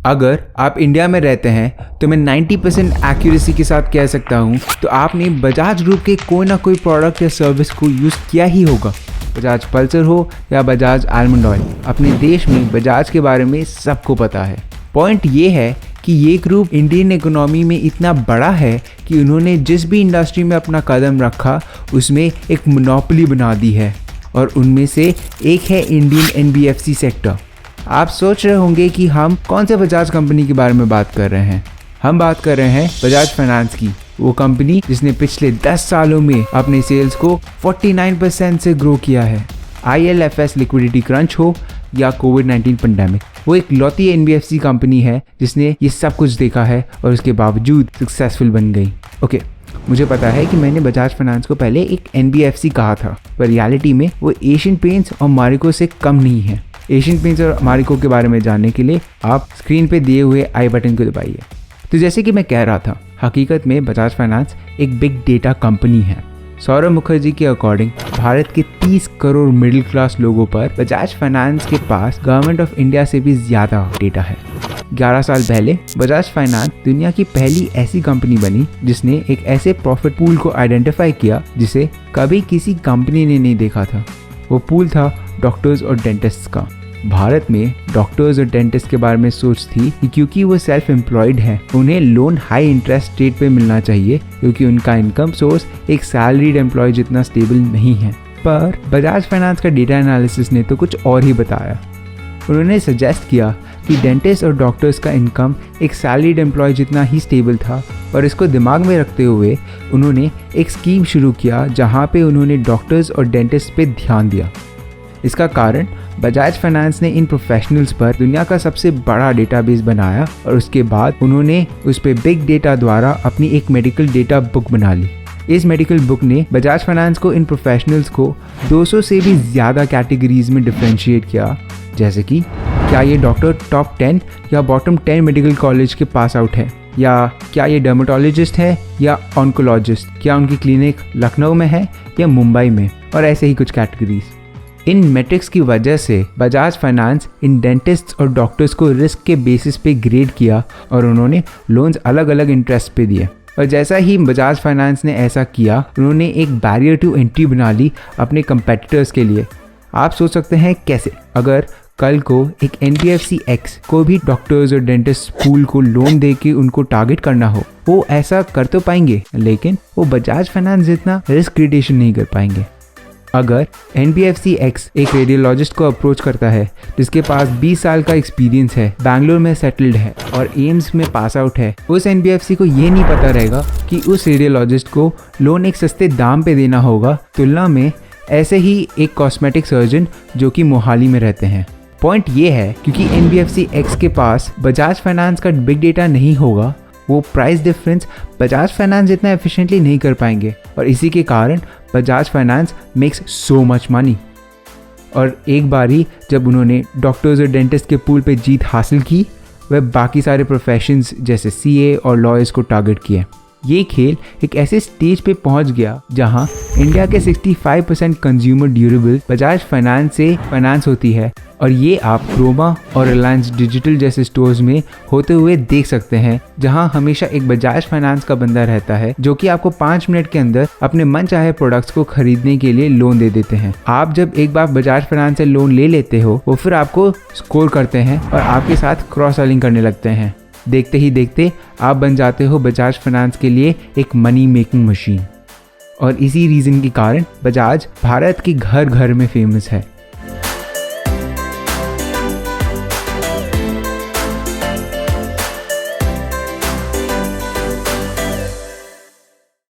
अगर आप इंडिया में रहते हैं तो मैं 90% एक्यूरेसी के साथ कह सकता हूँ तो आपने बजाज ग्रुप के कोई ना कोई प्रोडक्ट या सर्विस को यूज़ किया ही होगा। बजाज पल्सर हो या बजाज आलमंड ऑयल, अपने देश में बजाज के बारे में सबको पता है। पॉइंट ये है कि ये ग्रुप इंडियन इकोनॉमी में इतना बड़ा है कि उन्होंने जिस भी इंडस्ट्री में अपना कदम रखा उसमें एक मोनोपोली बना दी है, और उनमें से एक है इंडियन NBFC सेक्टर। आप सोच रहे होंगे कि हम कौन से बजाज कंपनी के बारे में बात कर रहे हैं। हम बात कर रहे हैं बजाज फाइनेंस की, वो कंपनी जिसने पिछले 10 सालों में अपने सेल्स को 49% से ग्रो किया है। IL&FS लिक्विडिटी क्रंच हो या कोविड-19 पेंडेमिक, वो एक लौती NBFC कंपनी है जिसने ये सब कुछ देखा है और उसके बावजूद सक्सेसफुल बन गई। ओके, मुझे पता है कि मैंने बजाज फाइनेंस को पहले एक NBFC कहा था, पर रियलिटी में वो एशियन पेंट्स और मारिको से कम नहीं है। एशियन पेंट्स और मारिको के बारे में जानने के लिए आप स्क्रीन पे दिए हुए आई बटन को दबाइए। तो जैसे कि मैं कह रहा था, हकीकत में बजाज फाइनेंस एक बिग डेटा कंपनी है। सौरभ मुखर्जी के अकॉर्डिंग भारत के 30 करोड़ मिडिल क्लास लोगों पर बजाज फाइनेंस के पास गवर्नमेंट ऑफ इंडिया से भी ज़्यादा डेटा है। 11 साल पहले बजाज फाइनेंस दुनिया की पहली ऐसी कंपनी बनी जिसने एक ऐसे प्रॉफिट पूल को आइडेंटिफाई किया जिसे कभी किसी कंपनी ने नहीं देखा था। वो पूल था डॉक्टर्स और डेंटिस्ट्स का। भारत में डॉक्टर्स और डेंटिस्ट के बारे में सोच थी कि क्योंकि वो सेल्फ एम्प्लॉयड हैं, उन्हें लोन हाई इंटरेस्ट रेट पे मिलना चाहिए क्योंकि उनका इनकम सोर्स एक सैलरीड एम्प्लॉय जितना स्टेबल नहीं है। पर बजाज फाइनेंस का डेटा एनालिसिस ने तो कुछ और ही बताया। उन्होंने सजेस्ट किया कि डेंटिस्ट और डॉक्टर्स का इनकम एक सैलरीड एम्प्लॉय जितना ही स्टेबल था, और इसको दिमाग में रखते हुए उन्होंने एक स्कीम शुरू किया जहाँ पे उन्होंने डॉक्टर्स और डेंटिस्ट पे ध्यान दिया। इसका कारण बजाज फाइनेंस ने इन प्रोफेशनल्स पर दुनिया का सबसे बड़ा डेटाबेस बनाया, और उसके बाद उन्होंने उस पर बिग डेटा द्वारा अपनी एक मेडिकल डेटा बुक बना ली। इस मेडिकल बुक ने बजाज फाइनेंस को इन प्रोफेशनल्स को 200 से भी ज़्यादा कैटेगरीज में डिफ्रेंशिएट किया, जैसे कि क्या ये डॉक्टर टॉप 10 या बॉटम 10 मेडिकल कॉलेज के पास आउट है, या क्या ये डर्मेटोलॉजिस्ट है या ऑन्कोलॉजिस्ट, क्या उनकी क्लिनिक लखनऊ में है या मुंबई में, और ऐसे ही कुछ कैटेगरीज। इन मैट्रिक्स की वजह से बजाज फाइनेंस इन डेंटिस्ट्स और डॉक्टर्स को रिस्क के बेसिस पे ग्रेड किया, और उन्होंने लोन्स अलग अलग इंटरेस्ट पे दिए। और जैसा ही बजाज फाइनेंस ने ऐसा किया, उन्होंने एक बैरियर टू एंट्री बना ली अपने कंपेटिटर्स के लिए। आप सोच सकते हैं कैसे? अगर कल को एक NBFC X को भी डॉक्टर्स और डेंटिस्ट पूल को लोन दे के उनको टारगेट करना हो, वो ऐसा कर तो पाएंगे, लेकिन वो बजाज फाइनेंस जितना रिस्क रिटेशन नहीं कर पाएंगे। अगर NBFC X एक रेडियोलॉजिस्ट को अप्रोच करता है जिसके पास 20 साल का एक्सपीरियंस है, बैंगलोर में सेटल्ड है और एम्स में पास आउट है, उस NBFC को ये नहीं पता रहेगा कि उस रेडियोलॉजिस्ट को लोन एक सस्ते दाम पे देना होगा तुलना में ऐसे ही एक कॉस्मेटिक सर्जन जो कि मोहाली में रहते हैं। पॉइंट ये है, क्योंकि NBFC X के पास बजाज फाइनेंस का बिग डेटा नहीं होगा, वो प्राइस डिफरेंस बजाज फाइनेंस जितना एफिशिएंटली नहीं कर पाएंगे, और इसी के कारण Bajaj finance makes so much money. और एक बारी जब उन्होंने डॉक्टर्स और डेंटिस्ट के पूल पे जीत हासिल की, वह बाकी सारे प्रोफेशंस जैसे CA और लॉयर्स को टारगेट किए। ये खेल एक ऐसे स्टेज पे पहुंच गया जहां इंडिया के 65% कंज्यूमर ड्यूरेबल बजाज फाइनेंस से फाइनेंस होती है, और ये आप क्रोमा और रिलायंस डिजिटल जैसे स्टोर्स में होते हुए देख सकते हैं, जहां हमेशा एक बजाज फाइनेंस का बंदा रहता है जो कि आपको 5 मिनट के अंदर अपने मन चाहे प्रोडक्ट्स को खरीदने के लिए लोन दे देते हैं। आप जब एक बार बजाज फाइनेंस से लोन ले लेते हो, वो फिर आपको स्कोर करते हैं और आपके साथ क्रॉस सेलिंग करने लगते हैं। देखते ही देखते आप बन जाते हो बजाज फाइनेंस के लिए एक मनी मेकिंग मशीन, और इसी रीज़न के कारण बजाज भारत के घर घर में फेमस है।